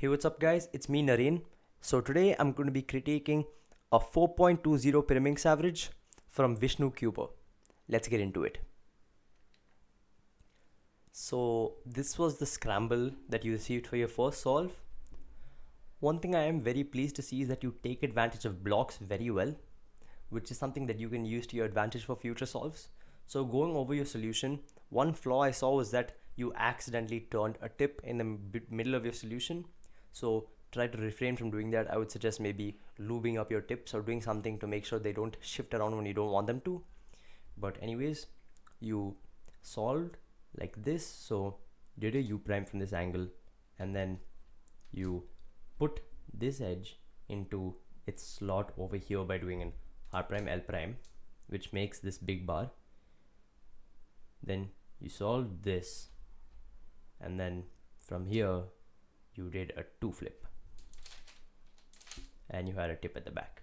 Hey, what's up, guys? It's me, Nareen. So, today I'm going to be critiquing a 4.20 Pyraminx average from Vishnu Cuber. Let's get into it. So, this was the scramble that you received for your first solve. One thing I am very pleased to see is that you take advantage of blocks very well, which is something that you can use to your advantage for future solves. So, going over your solution, one flaw I saw was that you accidentally turned a tip in the middle of your solution. So try to refrain from doing that. I would suggest maybe lubing up your tips or doing something to make sure they don't shift around when you don't want them to. But anyways, you solved like this. So did a U prime from this angle, and then you put this edge into its slot over here by doing an R prime L prime, which makes this big bar. Then you solved this, and then from here you did a 2 flip and you had a tip at the back.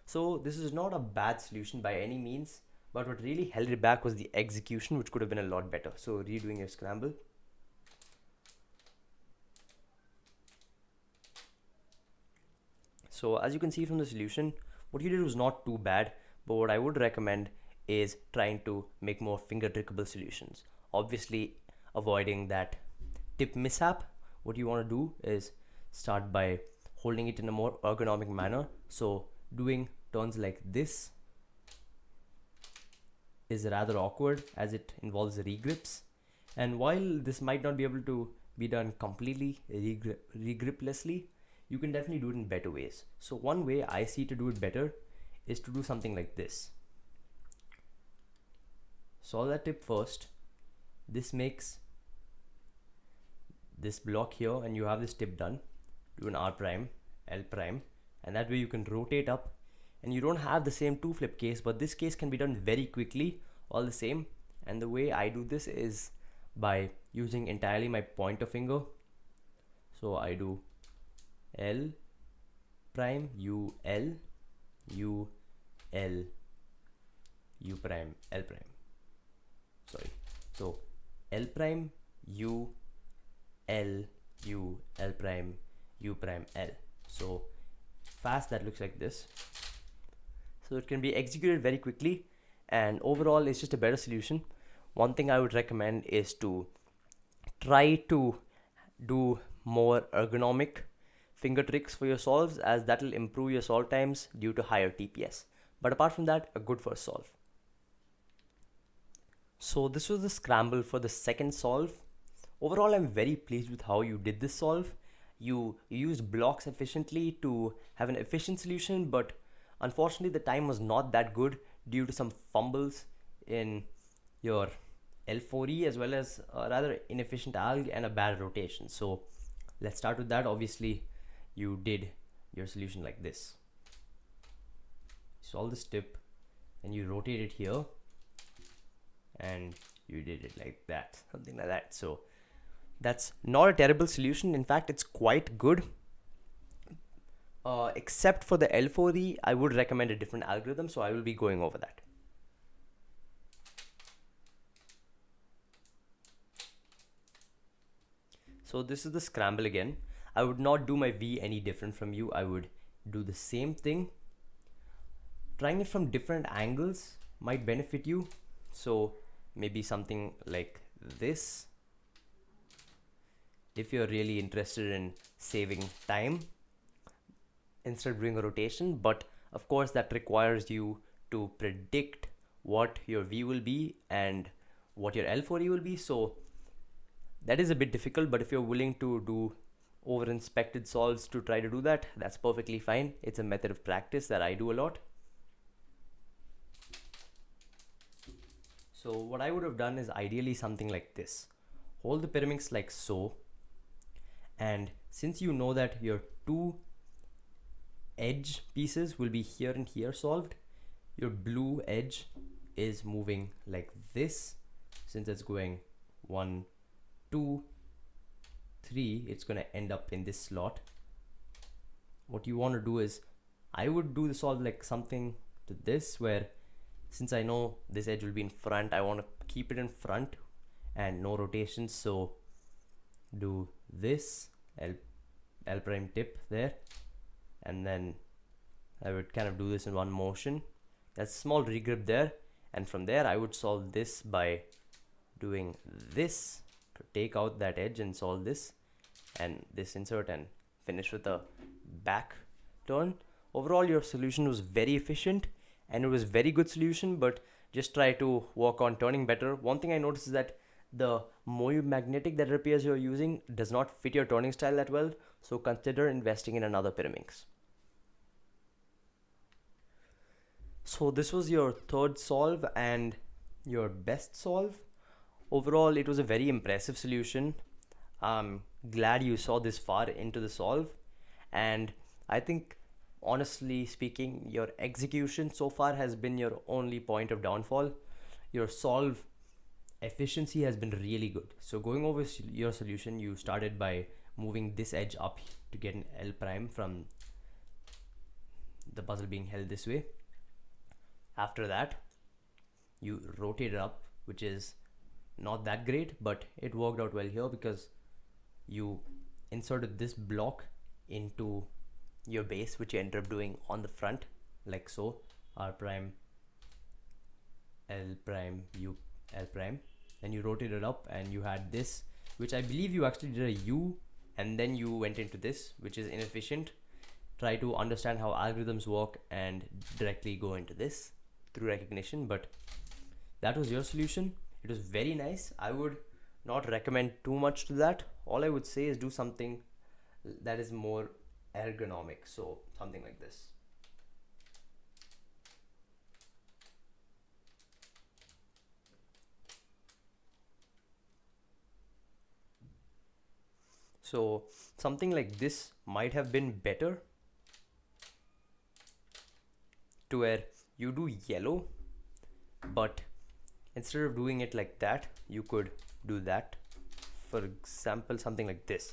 So this is not a bad solution by any means, but what really held it back was the execution, which could have been a lot better. So redoing your scramble. So as you can see from the solution, what you did was not too bad, but what I would recommend is trying to make more finger trickable solutions. Obviously avoiding that tip mishap. What you want to do is start by holding it in a more ergonomic manner. So doing turns like this is rather awkward as it involves regrips. And while this might not be able to be done completely regriplessly, you can definitely do it in better ways. So one way I see to do it better is to do something like this. Solve that tip first. This makes this block here, and you have this tip done. Do an R prime, L prime, and that way you can rotate up, and you don't have the same 2 flip case, but this case can be done very quickly all the same. And the way I do this is by using entirely my pointer finger. So I do L prime, U, L, U, L, U prime, L prime. Sorry. So L prime, U, L, U, L prime, U prime, L. So fast, that looks like this. So it can be executed very quickly, and overall it's just a better solution. One thing I would recommend is to try to do more ergonomic finger tricks for your solves, as that will improve your solve times due to higher TPS. But apart from that, a good first solve. So this was the scramble for the second solve. Overall, I'm very pleased with how you did this solve. You used blocks efficiently to have an efficient solution, but unfortunately the time was not that good due to some fumbles in your L4E, as well as a rather inefficient alg and a bad rotation. So let's start with that. Obviously you did your solution like this. Solve this tip, and you rotate it here, and you did it like that, something like that. So that's not a terrible solution. In fact, it's quite good. Except for the L4E, I would recommend a different algorithm, so I will be going over that. So this is the scramble again. I would not do my V any different from you. I would do the same thing. Trying it from different angles might benefit you. So maybe something like this, if you're really interested in saving time instead of doing a rotation. But of course that requires you to predict what your V will be and what your L4E will be. So that is a bit difficult, but if you're willing to do over inspected solves to try to do that, that's perfectly fine. It's a method of practice that I do a lot. So what I would have done is ideally something like this. Hold the Pyraminx like so, and since you know that your 2 edge pieces will be here and here solved, your blue edge is moving like this. Since it's going 1, 2, 3, it's going to end up in this slot. What you want to do is, I would do the solve like something to this, where since I know this edge will be in front, I want to keep it in front and no rotations. So do this, L L prime tip there, and then I would kind of do this in one motion. That's small regrip there, and from there I would solve this by doing this to take out that edge and solve this, and this insert, and finish with a back turn. Overall, your solution was very efficient and it was very good solution, but just try to work on turning better. One thing I noticed is that the Moyu magnetic that it appears you're using does not fit your turning style that well, so consider investing in another Pyraminx. So this was your third solve and your best solve. Overall, it was a very impressive solution. I'm glad you saw this far into the solve, and I think honestly speaking, your execution so far has been your only point of downfall. Your solve efficiency has been really good. So going over your solution, you started by moving this edge up to get an L prime from the puzzle being held this way. After that, you rotate it up, which is not that great, but it worked out well here because you inserted this block into your base, which you ended up doing on the front like so. R prime, L prime, U, L prime, and you rotated it up and you had this, which I believe you actually did a U and then you went into this, which is inefficient. Try to understand how algorithms work and directly go into this through recognition. But that was your solution. It was very nice. I would not recommend too much to that. All I would say is do something that is more ergonomic, so something like this. So something like this might have been better, to where you do yellow, but instead of doing it like that, you could do that. For example, something like this.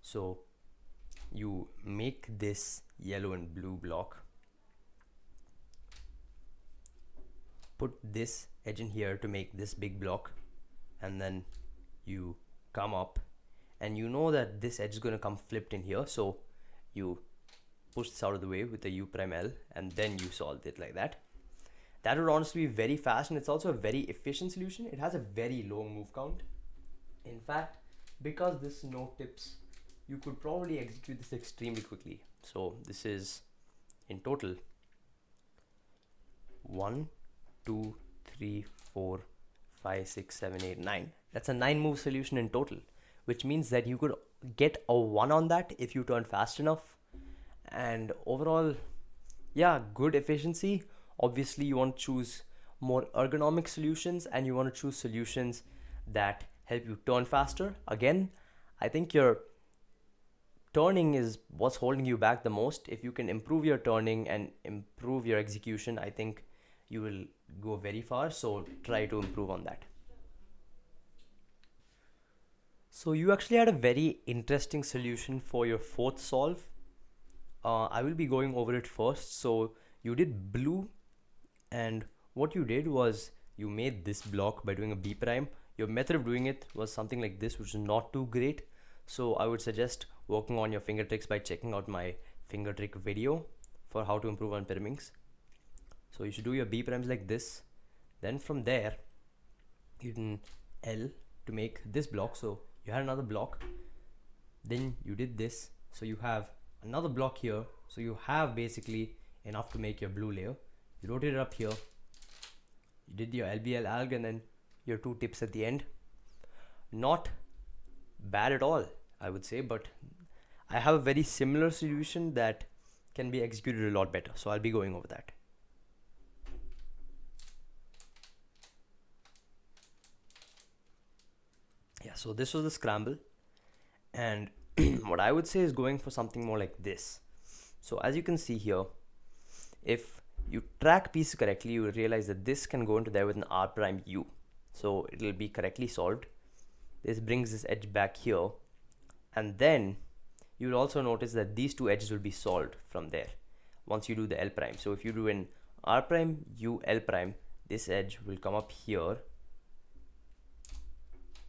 So you make this yellow and blue block, put this edge in here to make this big block, and then you come up and you know that this edge is going to come flipped in here, so you push this out of the way with the U prime L, and then you solve it like that. That would honestly be very fast, and it's also a very efficient solution. It has a very low move count. In fact, because this no tips, you could probably execute this extremely quickly. So this is in total 1, 2, 3, 4, 5, 6, 7, 8, 9. That's a 9 move solution in total, which means that you could get a 1 on that if you turn fast enough. And overall, yeah, good efficiency. Obviously you want to choose more ergonomic solutions, and you want to choose solutions that help you turn faster. Again, I think your turning is what's holding you back the most. If you can improve your turning and improve your execution, I think you will go very far. So try to improve on that. So you actually had a very interesting solution for your fourth solve. I will be going over it first. So you did blue, and what you did was you made this block by doing a B prime. Your method of doing it was something like this, which is not too great. So I would suggest working on your finger tricks by checking out my finger trick video for how to improve on Pyraminx. So you should do your B primes like this. Then from there, you can L to make this block. So you had another block. Then you did this. So you have another block here. So you have basically enough to make your blue layer. You rotate it up here. You did your LBL alg and then your 2 tips at the end. Not bad at all, I would say, but I have a very similar solution that can be executed a lot better. So I'll be going over that. Yeah, so this was the scramble, and what I would say is going for something more like this. So as you can see here, if you track pieces correctly, you will realize that this can go into there with an R prime U. So it will be correctly solved. This brings this edge back here, and then you will also notice that these 2 edges will be solved from there once you do the L prime. So if you do an R prime U L prime, this edge will come up here,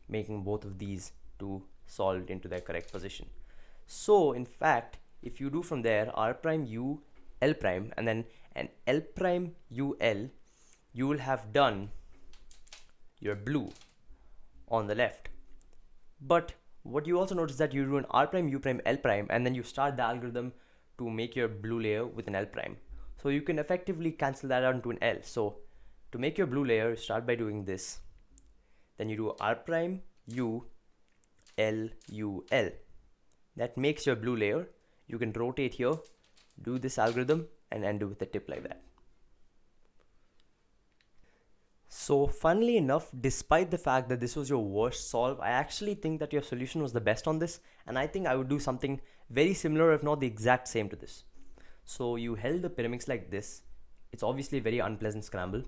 making both of these 2 solved into their correct position. So in fact, if you do from there r prime u l prime and then an l prime u l, you will have done your blue on the left. But what you also notice that you do an r prime u prime l prime and then you start the algorithm to make your blue layer with an l prime. So you can effectively cancel that out into an l. So to make your blue layer, start by doing this. Then you do r prime u l u l. That makes your blue layer. You can rotate here, do this algorithm and end with a tip like that. So funnily enough, despite the fact that this was your worst solve, I actually think that your solution was the best on this, and I think I would do something very similar, if not the exact same to this. So you held the Pyraminx like this. It's obviously a very unpleasant scramble.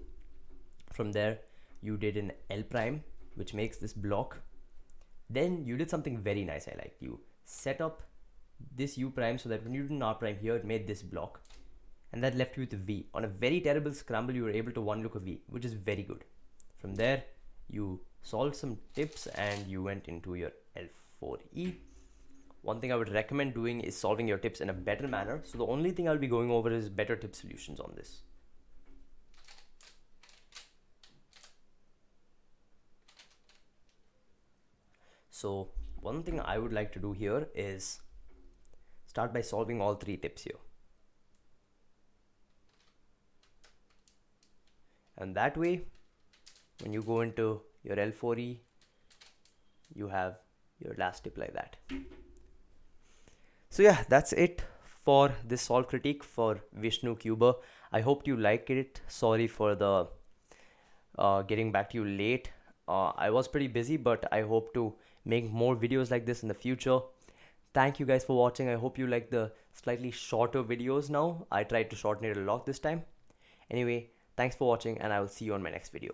From there, you did an L prime, which makes this block. Then you did something very nice I liked. You set up this U prime so that when you did an R prime here, it made this block. And that left you with a V. On a very terrible scramble, you were able to one look a V, which is very good. From there, you solved some tips and you went into your L4E. One thing I would recommend doing is solving your tips in a better manner. So the only thing I'll be going over is better tip solutions on this. So one thing I would like to do here is start by solving all three tips here. And that way, when you go into your L4E, you have your last tip like that. So yeah, that's it for this solve critique for Vishnu Cuber. I hope you liked it. Sorry for the getting back to you late. I was pretty busy, but I hope to make more videos like this in the future. Thank you guys for watching. I hope you like the slightly shorter videos now. I tried to shorten it a lot this time. Anyway, thanks for watching and I will see you on my next video.